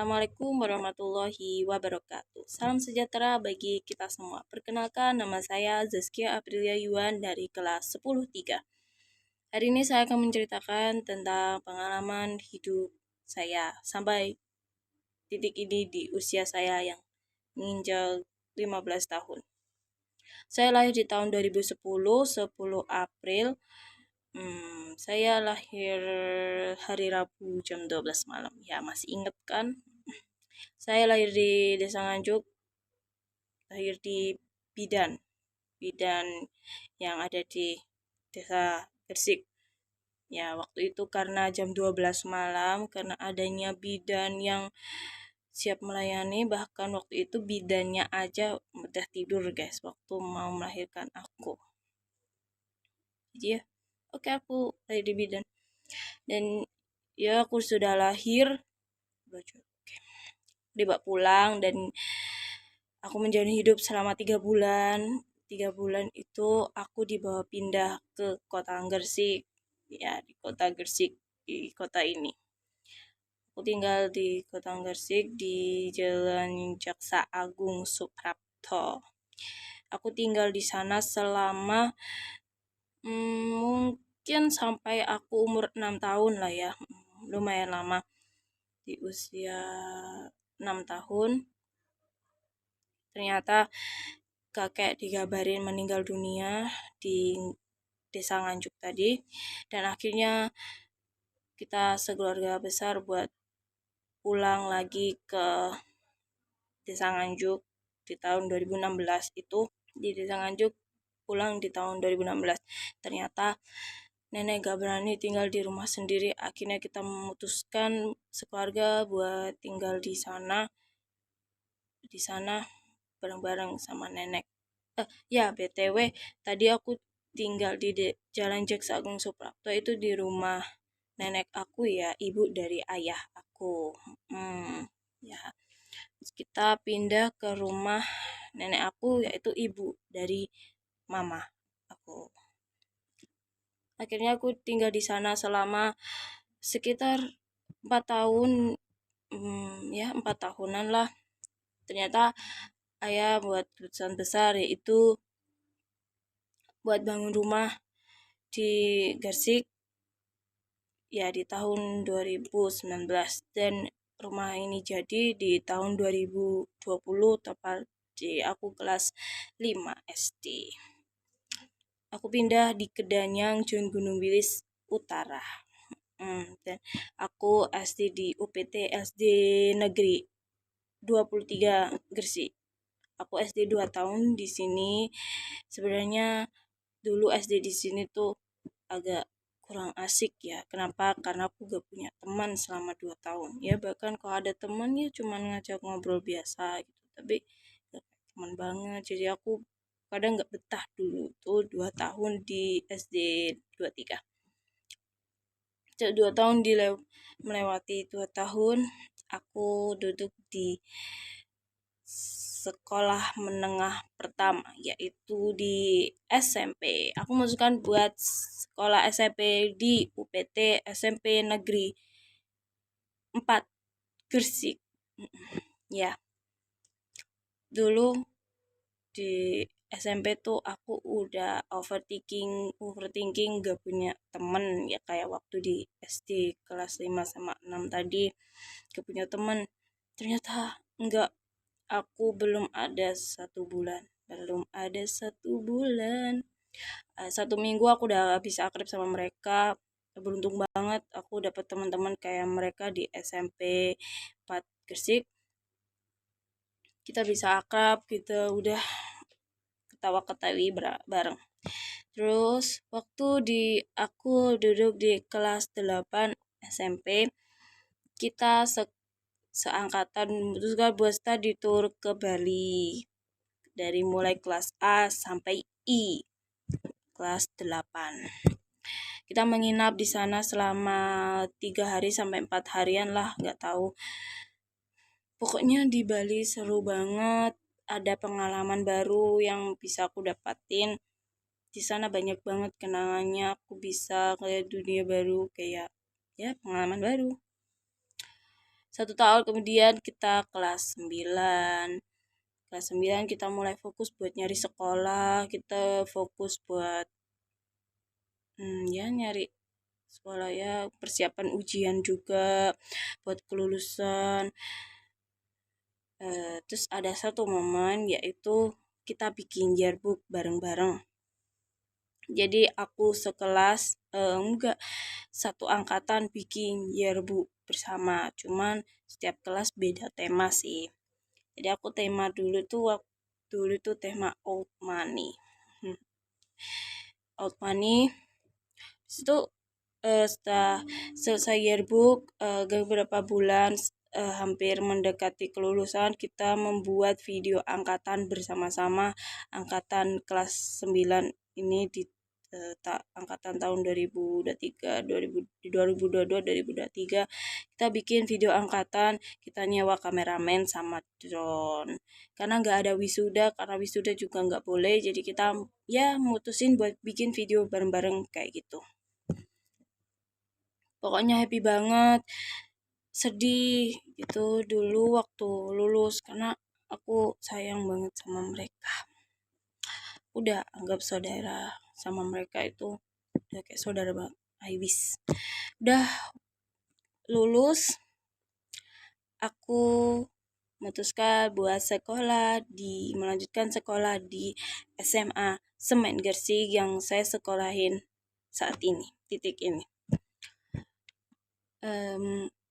Assalamualaikum warahmatullahi wabarakatuh. Salam sejahtera bagi kita semua. Perkenalkan, nama saya Zaskia Aprilia Yuan dari kelas 10-3. Hari ini saya akan menceritakan tentang pengalaman hidup saya sampai titik ini di usia saya yang menginjak 15 tahun. Saya lahir di tahun 2010, 10 April. Saya lahir hari Rabu jam 12 malam. Ya, masih inget kan? Saya lahir di Desa Nganjuk, lahir di Bidan yang ada di Desa Gersik. Ya, waktu itu karena jam 12 malam, karena adanya bidan yang siap melayani, bahkan waktu itu bidannya aja udah tidur guys, waktu mau melahirkan aku. Jadi ya, oke, aku lahir di bidan. Dan ya aku sudah lahir, dibawa pulang dan aku menjalani hidup selama 3 bulan. 3 bulan itu aku dibawa pindah ke kota Gersik. Ya, di kota Gersik, di kota ini. Aku tinggal di kota Gersik di Jalan Jaksa Agung Suprapto. Aku tinggal di sana selama mungkin sampai aku umur 6 tahun lah ya. Lumayan lama. Di usia 6 tahun ternyata kakek dikabarin meninggal dunia di Desa Nganjuk tadi, dan akhirnya kita sekeluarga besar buat pulang lagi ke Desa Nganjuk di tahun 2016 itu. Di Desa Nganjuk pulang di tahun 2016. Ternyata nenek gak berani tinggal di rumah sendiri. Akhirnya kita memutuskan sekeluarga buat tinggal di sana. Di sana bareng-bareng sama nenek. Ya, BTW, tadi aku tinggal di Jalan Jaksa Agung Suprapto itu di rumah nenek aku ya, ibu dari ayah aku. Ya, kita pindah ke rumah nenek aku, yaitu ibu dari mama aku. Akhirnya aku tinggal di sana selama sekitar 4 tahun, ya 4 tahunan lah. Ternyata ayah buat keputusan besar, yaitu buat bangun rumah di Gersik ya di tahun 2019, dan rumah ini jadi di tahun 2020, tepat di aku kelas 5 SD. Aku pindah di Kedanyang, Jun Gunung Wilis Utara. Dan aku SD di UPT SD Negeri 23 Gresik. Aku SD 2 tahun di sini. Sebenarnya dulu SD di sini tuh agak kurang asik ya. Kenapa? Karena aku gak punya teman selama 2 tahun. Ya bahkan kalau ada teman ya cuman ngajak ngobrol biasa gitu. Tapi gak teman banget. Jadi aku kadang gak betah dulu tuh 2 tahun di SD 23. 2 tahun melewati 2 tahun aku duduk di sekolah menengah pertama, yaitu di SMP. Aku masukkan buat sekolah SMP di UPT SMP Negeri 4 Gersik. Ya, dulu di SMP tuh aku udah overthinking gak punya temen ya, kayak waktu di SD kelas 5 sama 6 tadi gak punya temen. Ternyata enggak, aku belum ada 1 bulan. 1 minggu aku udah bisa akrab sama mereka. Beruntung banget aku dapat teman-teman kayak mereka di SMP 4 Gersik. Kita bisa akrab, kita udah ketawa-ketawi bareng. Terus waktu aku duduk di kelas 8 SMP, kita seangkatan memutuskan buat study tour ke Bali. Dari mulai kelas A sampai I, kelas 8. Kita menginap di sana selama 3 hari sampai 4 harian lah, nggak tahu. Pokoknya di Bali seru banget. Ada pengalaman baru yang bisa aku dapatin. Di sana banyak banget kenangannya. Aku bisa kayak dunia baru, kayak ya pengalaman baru. 1 tahun kemudian kita kelas 9 kita mulai fokus buat nyari sekolah, kita fokus buat ya nyari sekolah, ya persiapan ujian juga buat kelulusan. Terus ada satu momen yaitu kita bikin yearbook bareng-bareng. Jadi aku sekelas enggak, satu angkatan bikin yearbook bersama, cuman setiap kelas beda tema sih. Jadi aku tema dulu tuh tema old money. Old money. Itu setelah selesai yearbook beberapa bulan hampir mendekati kelulusan, kita membuat video angkatan bersama-sama, angkatan kelas 9 ini di angkatan tahun 2023, 2022, kita bikin video angkatan, kita nyewa kameramen sama drone. Karena nggak ada wisuda, karena wisuda juga nggak boleh, jadi kita ya mutusin buat bikin video bareng-bareng kayak gitu. Pokoknya happy banget, sedih gitu dulu waktu lulus karena aku sayang banget sama mereka. Udah anggap saudara sama mereka, itu udah kayak saudara banget. I wish. Udah lulus, aku memutuskan buat melanjutkan sekolah di SMA Semen Gersik yang saya sekolahin saat ini, titik ini.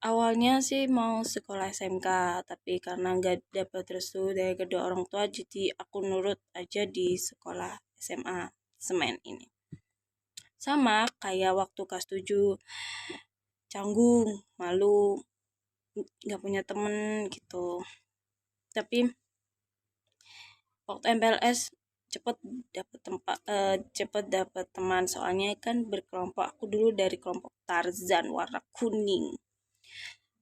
Awalnya sih mau sekolah SMK, tapi karena nggak dapat restu dari kedua orang tua, jadi aku nurut aja di sekolah SMA Semen ini. Sama kayak waktu kelas 7, canggung, malu, nggak punya temen gitu. Tapi waktu MPLS cepet dapet teman, soalnya kan berkelompok. Aku dulu dari kelompok Tarzan warna kuning.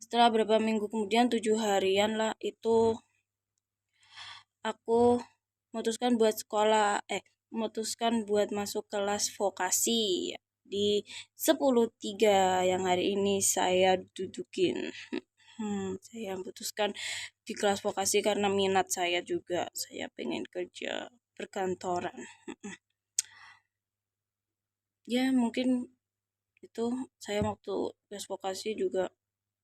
Setelah beberapa minggu kemudian, 7 harian lah, itu aku memutuskan buat masuk kelas vokasi di 10.3 yang hari ini saya dudukin. Saya memutuskan di kelas vokasi karena minat saya juga, saya pengen kerja perkantoran. Ya mungkin itu, saya waktu kelas vokasi juga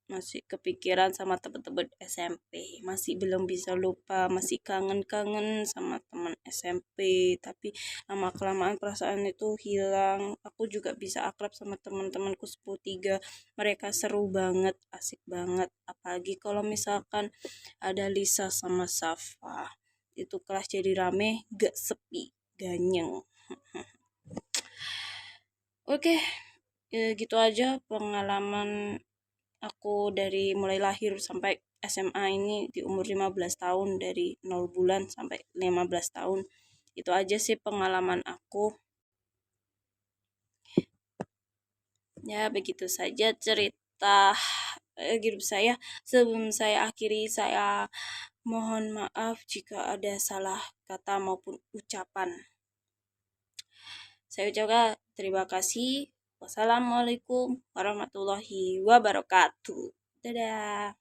masih kepikiran sama teman-teman SMP, masih belum bisa lupa, masih kangen-kangen sama teman SMP, tapi lama kelamaan perasaan itu hilang. Aku juga bisa akrab sama teman-temanku 10.3, mereka seru banget, asik banget, apalagi kalau misalkan ada Lisa sama Safa, itu kelas jadi rame, gak sepi, ganyeng. Oke, gitu aja pengalaman aku dari mulai lahir sampai SMA ini di umur 15 tahun, dari 0 bulan sampai 15 tahun. Itu aja sih pengalaman aku. Ya, begitu saja cerita hidup saya. Sebelum saya akhiri, saya mohon maaf jika ada salah kata maupun ucapan. Saya ucapkan terima kasih. Wassalamualaikum warahmatullahi wabarakatuh. Dadah.